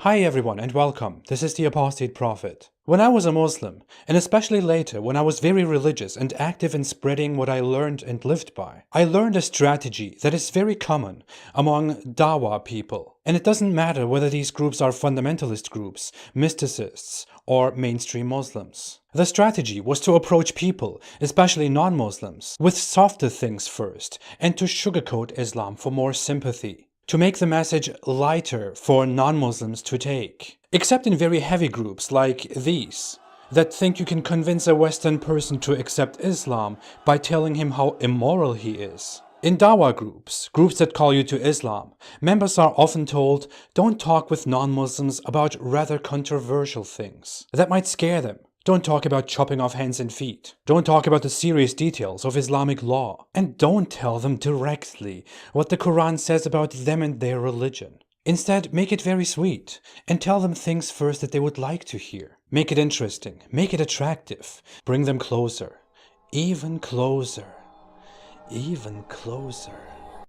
Hi everyone and welcome. This is the Apostate Prophet. When I was a Muslim, and especially later when I was very religious and active in spreading what I learned and lived by, I learned a strategy that is very common among Dakwah people. And it doesn't matter whether these groups are fundamentalist groups, mysticists, or mainstream Muslims. The strategy was to approach people, especially non-Muslims, with softer things first, and to sugarcoat Islam for more sympathy. To make the message lighter for non-Muslims to take. Except in very heavy groups like these, that think you can convince a Western person to accept Islam by telling him how immoral he is. In Dakwah groups that call you to Islam, members are often told, don't talk with non-Muslims about rather controversial things. That might scare them. Don't talk about chopping off hands and feet. Don't talk about the serious details of Islamic law. And don't tell them directly what the Quran says about them and their religion. Instead, make it very sweet and tell them things first that they would like to hear. Make it interesting. Make it attractive. Bring them closer. Even closer. Even closer.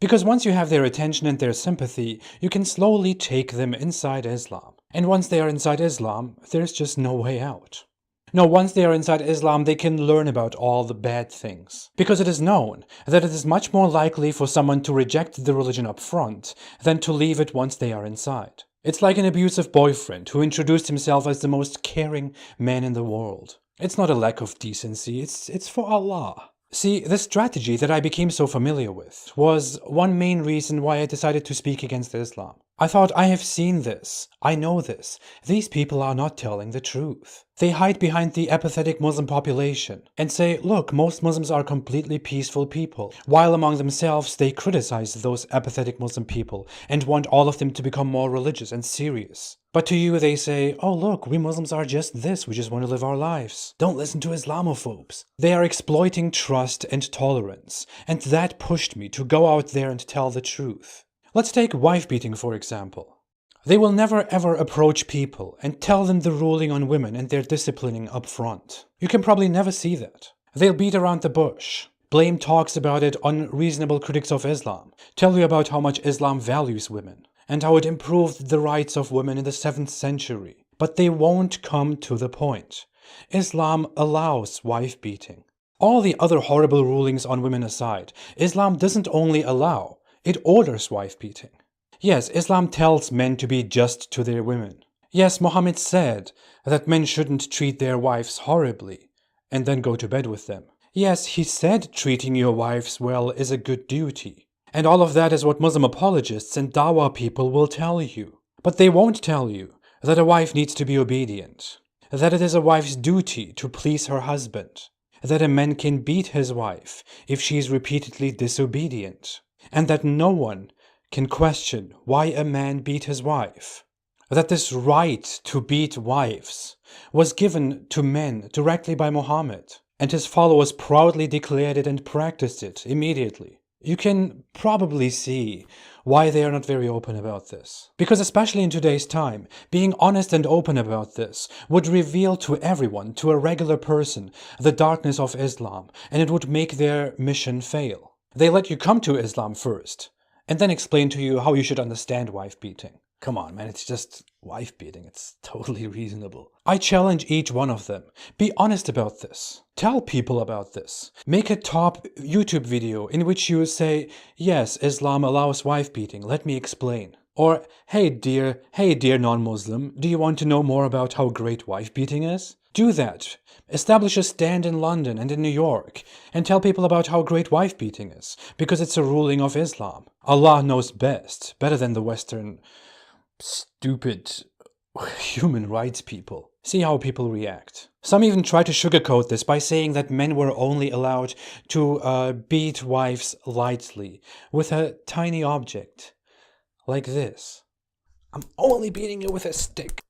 Because once you have their attention and their sympathy, you can slowly take them inside Islam. And once they are inside Islam, there's just no way out. No, once they are inside Islam, they can learn about all the bad things. Because it is known that it is much more likely for someone to reject the religion up front than to leave it once they are inside. It's like an abusive boyfriend who introduced himself as the most caring man in the world. It's not a lack of decency, it's for Allah. See, the strategy that I became so familiar with was one main reason why I decided to speak against Islam. I thought, I have seen this, I know this, these people are not telling the truth. They hide behind the apathetic Muslim population and say, look, most Muslims are completely peaceful people, while among themselves they criticize those apathetic Muslim people and want all of them to become more religious and serious. But to you they say, oh look, we Muslims are just this, we just want to live our lives. Don't listen to Islamophobes. They are exploiting trust and tolerance, and that pushed me to go out there and tell the truth. Let's take wife beating for example. They will never ever approach people and tell them the ruling on women and their disciplining up front. You can probably never see that. They'll beat around the bush, blame talks about it on reasonable critics of Islam, tell you about how much Islam values women, and how it improved the rights of women in the 7th century. But they won't come to the point. Islam allows wife beating. All the other horrible rulings on women aside, Islam doesn't only allow, it orders wife beating. Yes, Islam tells men to be just to their women. Yes, Muhammad said that men shouldn't treat their wives horribly and then go to bed with them. Yes, he said treating your wives well is a good duty. And all of that is what Muslim apologists and Dakwah people will tell you. But they won't tell you that a wife needs to be obedient, that it is a wife's duty to please her husband, that a man can beat his wife if she is repeatedly disobedient, and that no one can question why a man beat his wife. That this right to beat wives was given to men directly by Muhammad, and his followers proudly declared it and practiced it immediately. You can probably see why they are not very open about this. Because especially in today's time, being honest and open about this would reveal to everyone, to a regular person, the darkness of Islam, and it would make their mission fail. They let you come to Islam first, and then explain to you how you should understand wife beating. Come on, man, it's just wife beating. It's totally reasonable. I challenge each one of them. Be honest about this. Tell people about this. Make a top YouTube video in which you say, yes, Islam allows wife beating. Let me explain. Or, hey dear non-Muslim, do you want to know more about how great wife beating is? Do that. Establish a stand in London and in New York and tell people about how great wife beating is, because it's a ruling of Islam. Allah knows best, better than the Western stupid human rights people. See how people react. Some even try to sugarcoat this by saying that men were only allowed to beat wives lightly with a tiny object like this. I'm only beating you with a stick.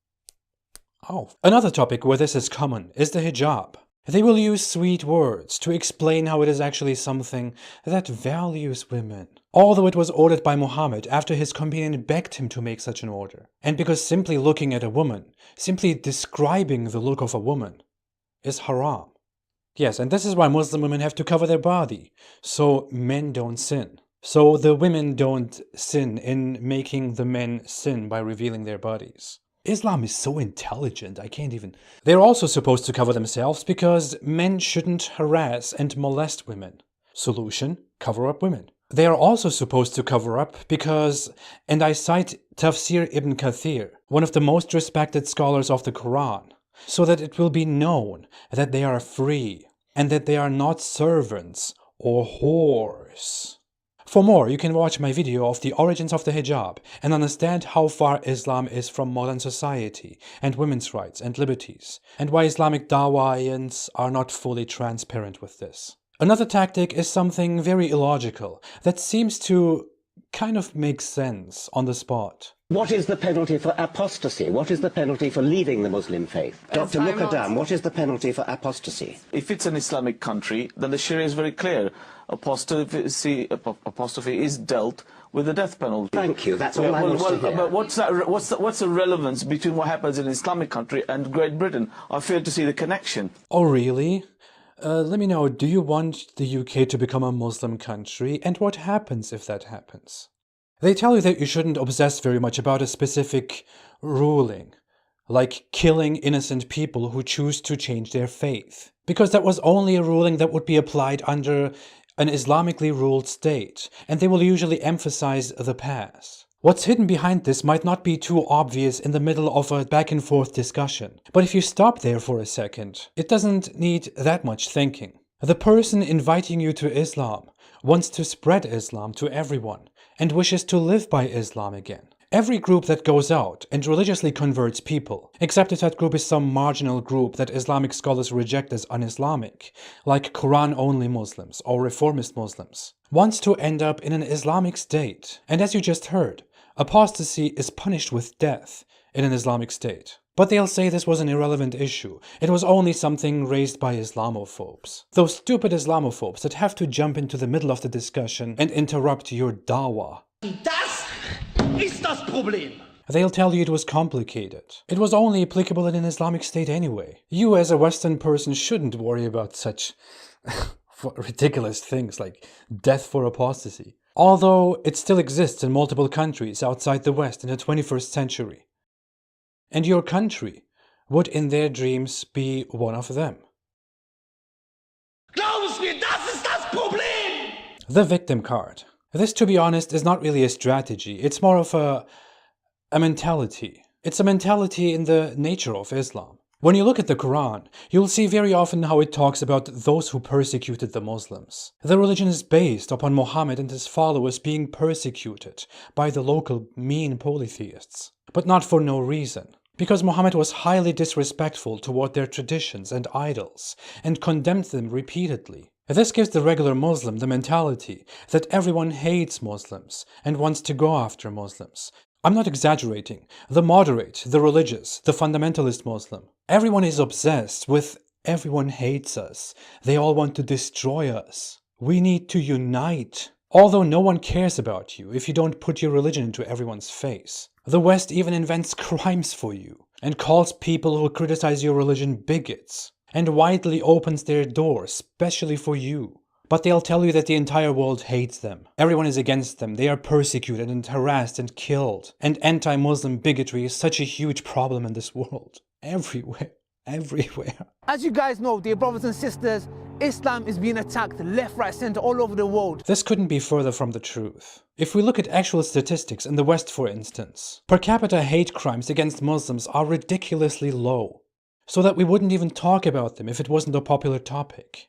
Oh. Another topic where this is common is the hijab. They will use sweet words to explain how it is actually something that values women. Although it was ordered by Muhammad after his companion begged him to make such an order. And because simply looking at a woman, simply describing the look of a woman, is haram. Yes, and this is why Muslim women have to cover their body, so men don't sin. So the women don't sin in making the men sin by revealing their bodies. Islam is so intelligent, I can't even... They're also supposed to cover themselves because men shouldn't harass and molest women. Solution: cover up women. They are also supposed to cover up because, and I cite Tafsir ibn Kathir, one of the most respected scholars of the Quran, so that it will be known that they are free and that they are not servants or whores. For more, you can watch my video of the origins of the hijab and understand how far Islam is from modern society and women's rights and liberties, and why Islamic Dakwahs are not fully transparent with this. Another tactic is something very illogical that seems to kind of make sense on the spot. What is the penalty for apostasy? What is the penalty for leaving the Muslim faith? Dr. Muqaddam, what is the penalty for apostasy? If it's an Islamic country, then the Sharia is very clear. Apostasy is dealt with the death penalty. Thank you. That's all I want to hear. But what's the relevance between what happens in an Islamic country and Great Britain? I fail to see the connection. Oh, really? Let me know, do you want the UK to become a Muslim country, and what happens if that happens? They tell you that you shouldn't obsess very much about a specific ruling, like killing innocent people who choose to change their faith, because that was only a ruling that would be applied under an Islamically ruled state, and they will usually emphasize the past. What's hidden behind this might not be too obvious in the middle of a back-and-forth discussion, but if you stop there for a second, it doesn't need that much thinking. The person inviting you to Islam wants to spread Islam to everyone and wishes to live by Islam again. Every group that goes out and religiously converts people, except if that group is some marginal group that Islamic scholars reject as un-Islamic, like Quran-only Muslims or reformist Muslims, wants to end up in an Islamic state. And as you just heard, apostasy is punished with death in an Islamic state. But they'll say this was an irrelevant issue. It was only something raised by Islamophobes. Those stupid Islamophobes that have to jump into the middle of the discussion and interrupt your Dakwah. Das ist das Problem. They'll tell you it was complicated. It was only applicable in an Islamic state anyway. You as a Western person shouldn't worry about such ridiculous things like death for apostasy. Although it still exists in multiple countries outside the West in the 21st century. And your country would in their dreams be one of them. Glauben mir, das ist das Problem! The victim card. This, to be honest, is not really a strategy. It's more of a mentality. It's a mentality in the nature of Islam. When you look at the Quran, you'll see very often how it talks about those who persecuted the Muslims. The religion is based upon Muhammad and his followers being persecuted by the local mean polytheists. But not for no reason. Because Muhammad was highly disrespectful toward their traditions and idols, and condemned them repeatedly. This gives the regular Muslim the mentality that everyone hates Muslims and wants to go after Muslims. I'm not exaggerating. The moderate, the religious, the fundamentalist Muslim. Everyone is obsessed with everyone hates us. They all want to destroy us. We need to unite. Although no one cares about you if you don't put your religion into everyone's face. The West even invents crimes for you and calls people who criticize your religion bigots and widely opens their doors, especially for you. But they'll tell you that the entire world hates them. Everyone is against them. They are persecuted and harassed and killed. And anti-Muslim bigotry is such a huge problem in this world. Everywhere. Everywhere. As you guys know, dear brothers and sisters, Islam is being attacked left, right, center, all over the world. This couldn't be further from the truth. If we look at actual statistics in the West, for instance, per capita hate crimes against Muslims are ridiculously low, so that we wouldn't even talk about them if it wasn't a popular topic.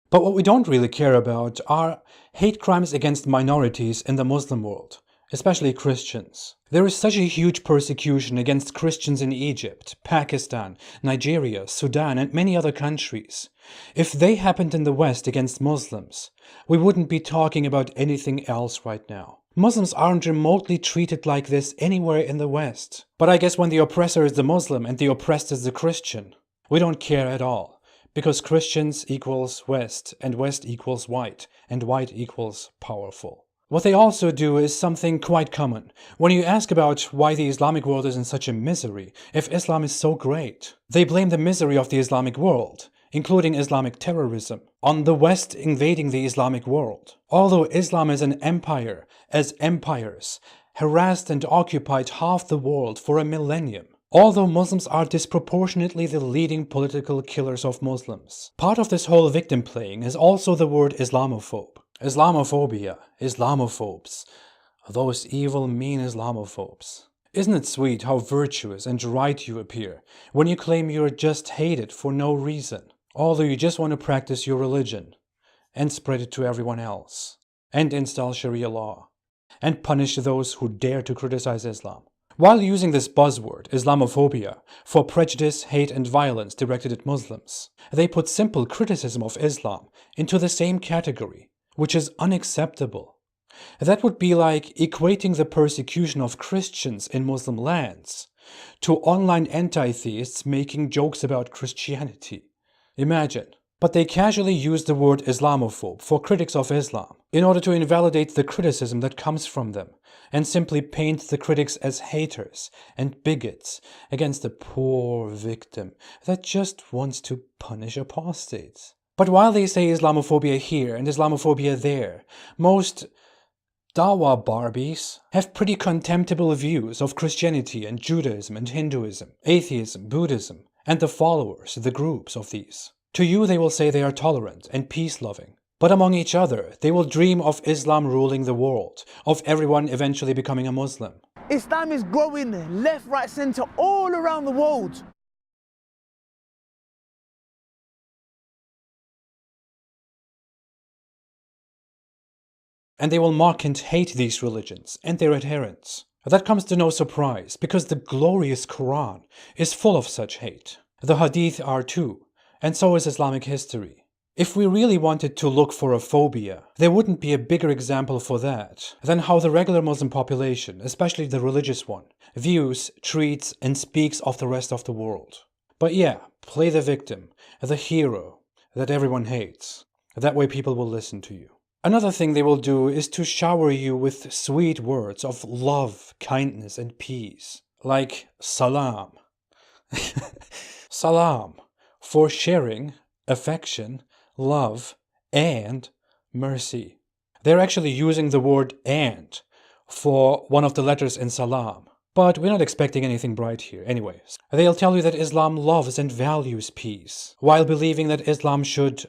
But what we don't really care about are hate crimes against minorities in the Muslim world, especially Christians. There is such a huge persecution against Christians in Egypt, Pakistan, Nigeria, Sudan, and many other countries. If they happened in the West against Muslims, we wouldn't be talking about anything else right now. Muslims aren't remotely treated like this anywhere in the West. But I guess when the oppressor is the Muslim and the oppressed is the Christian, we don't care at all. Because Christians equals West, and West equals white, and white equals powerful. What they also do is something quite common. When you ask about why the Islamic world is in such a misery, if Islam is so great, they blame the misery of the Islamic world, including Islamic terrorism, on the West invading the Islamic world. Although Islam is an empire, as empires harassed and occupied half the world for a millennium. Although Muslims are disproportionately the leading political killers of Muslims. Part of this whole victim playing is also the word Islamophobe. Islamophobia, Islamophobes, those evil, mean Islamophobes. Isn't it sweet how virtuous and right you appear when you claim you're just hated for no reason, although you just want to practice your religion and spread it to everyone else, and install Sharia law, and punish those who dare to criticize Islam. While using this buzzword, Islamophobia, for prejudice, hate and violence directed at Muslims, they put simple criticism of Islam into the same category, which is unacceptable. That would be like equating the persecution of Christians in Muslim lands to online anti-theists making jokes about Christianity. Imagine. But they casually use the word Islamophobe for critics of Islam in order to invalidate the criticism that comes from them and simply paint the critics as haters and bigots against the poor victim that just wants to punish apostates. But while they say Islamophobia here and Islamophobia there, most Dakwah Barbies have pretty contemptible views of Christianity and Judaism and Hinduism, atheism, Buddhism, and the followers, the groups of these. To you they will say they are tolerant and peace-loving, but among each other they will dream of Islam ruling the world, of everyone eventually becoming a Muslim. Islam is growing left, right, centre, all around the world. And they will mock and hate these religions and their adherents. That comes to no surprise, because the glorious Quran is full of such hate. The Hadith are too, and so is Islamic history. If we really wanted to look for a phobia, there wouldn't be a bigger example for that than how the regular Muslim population, especially the religious one, views, treats, and speaks of the rest of the world. But yeah, play the victim, the hero that everyone hates. That way people will listen to you. Another thing they will do is to shower you with sweet words of love, kindness, and peace. Like salam. Salam. For sharing, affection, love, and mercy. They're actually using the word and for one of the letters in salam. But we're not expecting anything bright here anyways. They'll tell you that Islam loves and values peace, while believing that Islam should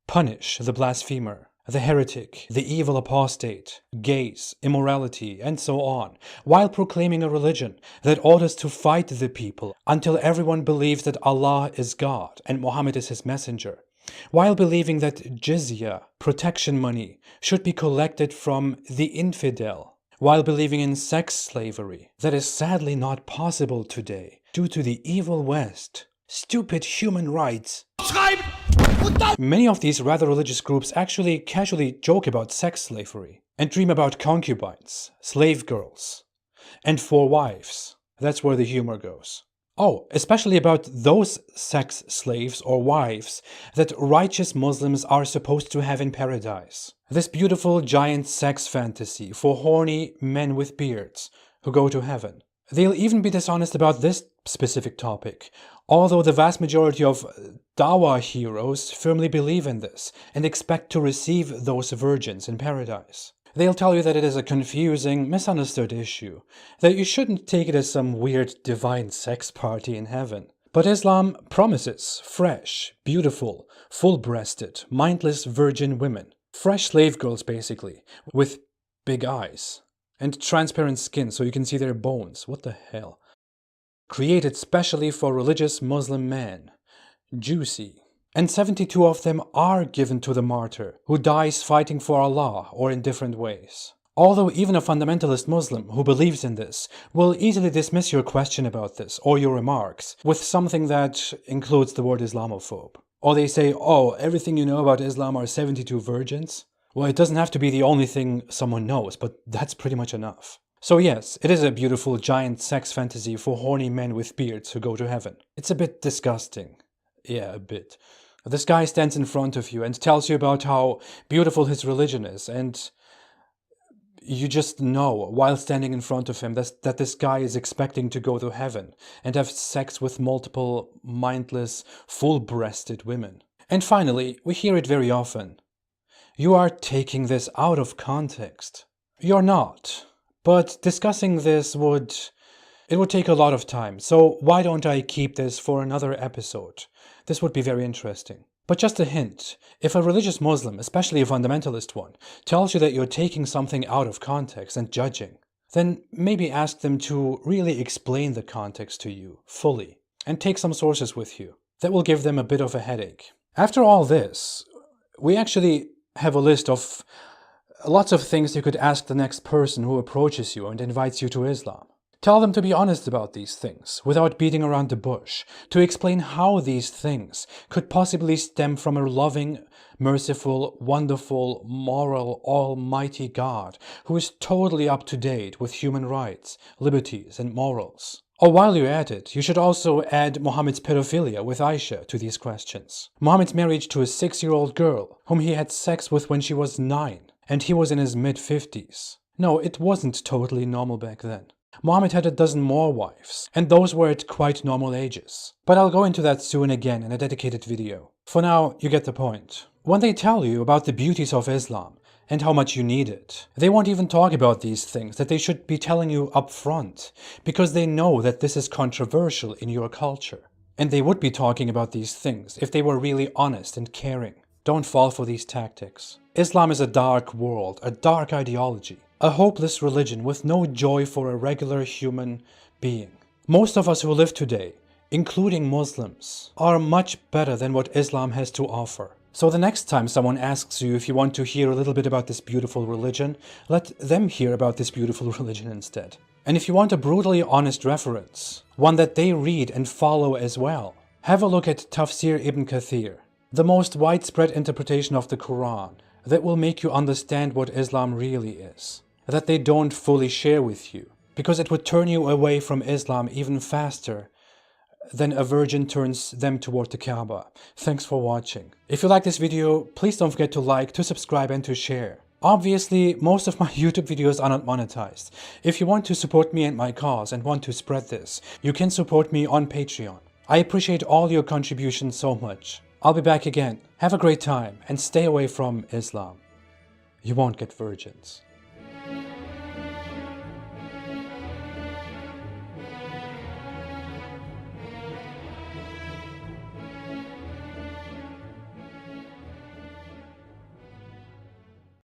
punish the blasphemer, the heretic, the evil apostate, gays, immorality, and so on, while proclaiming a religion that orders to fight the people until everyone believes that Allah is God and Muhammad is his messenger, while believing that jizya, protection money, should be collected from the infidel, while believing in sex slavery that is sadly not possible today due to the evil West. Stupid human rights. Many of these rather religious groups actually casually joke about sex slavery and dream about concubines, slave girls, and 4 wives. That's where the humor goes. Oh, especially about those sex slaves or wives that righteous Muslims are supposed to have in paradise. This beautiful giant sex fantasy for horny men with beards who go to heaven. They'll even be dishonest about this specific topic, although the vast majority of Dakwah heroes firmly believe in this and expect to receive those virgins in paradise. They'll tell you that it is a confusing, misunderstood issue, that you shouldn't take it as some weird divine sex party in heaven. But Islam promises fresh, beautiful, full-breasted, mindless virgin women. Fresh slave girls basically, with big eyes. And transparent skin so you can see their bones. What the hell? Created specially for religious Muslim men. Juicy. And 72 of them are given to the martyr, who dies fighting for Allah or in different ways. Although even a fundamentalist Muslim who believes in this will easily dismiss your question about this or your remarks with something that includes the word Islamophobe. Or they say, oh, everything you know about Islam are 72 virgins? Well, it doesn't have to be the only thing someone knows, but that's pretty much enough. So yes, it is a beautiful giant sex fantasy for horny men with beards who go to heaven. It's a bit disgusting. Yeah, a bit. This guy stands in front of you and tells you about how beautiful his religion is, and you just know, while standing in front of him, that this guy is expecting to go to heaven and have sex with multiple mindless, full-breasted women. And finally, we hear it very often. You are taking this out of context. You're not. But discussing this would take a lot of time, so why don't I keep this for another episode? This would be very interesting. But just a hint, if a religious Muslim, especially a fundamentalist one, tells you that you're taking something out of context and judging, then maybe ask them to really explain the context to you fully, and take some sources with you. That will give them a bit of a headache. After all this, we actually have a list of lots of things you could ask the next person who approaches you and invites you to Islam. Tell them to be honest about these things, without beating around the bush, to explain how these things could possibly stem from a loving, merciful, wonderful, moral, almighty God who is totally up to date with human rights, liberties, and morals. Or while you're at it, you should also add Muhammad's pedophilia with Aisha to these questions. Muhammad's marriage to a 6-year-old girl, whom he had sex with when she was 9, and he was in his mid-50s. No, it wasn't totally normal back then. Muhammad had a dozen more wives, and those were at quite normal ages. But I'll go into that soon again in a dedicated video. For now, you get the point. When they tell you about the beauties of Islam and how much you need it, they won't even talk about these things that they should be telling you up front, because they know that this is controversial in your culture. And they would be talking about these things if they were really honest and caring. Don't fall for these tactics. Islam is a dark world, a dark ideology, a hopeless religion with no joy for a regular human being. Most of us who live today, including Muslims, are much better than what Islam has to offer. So the next time someone asks you if you want to hear a little bit about this beautiful religion, let them hear about this beautiful religion instead. And if you want a brutally honest reference, one that they read and follow as well, have a look at Tafsir Ibn Kathir, the most widespread interpretation of the Quran that will make you understand what Islam really is, that they don't fully share with you, because it would turn you away from Islam even faster than a virgin turns them toward the Kaaba. Thanks for watching. If you like this video, please don't forget to like, to subscribe, and to share. Obviously, most of my YouTube videos are not monetized. If you want to support me and my cause and want to spread this, you can support me on Patreon. I appreciate all your contributions so much. I'll be back again. Have a great time and stay away from Islam. You won't get virgins.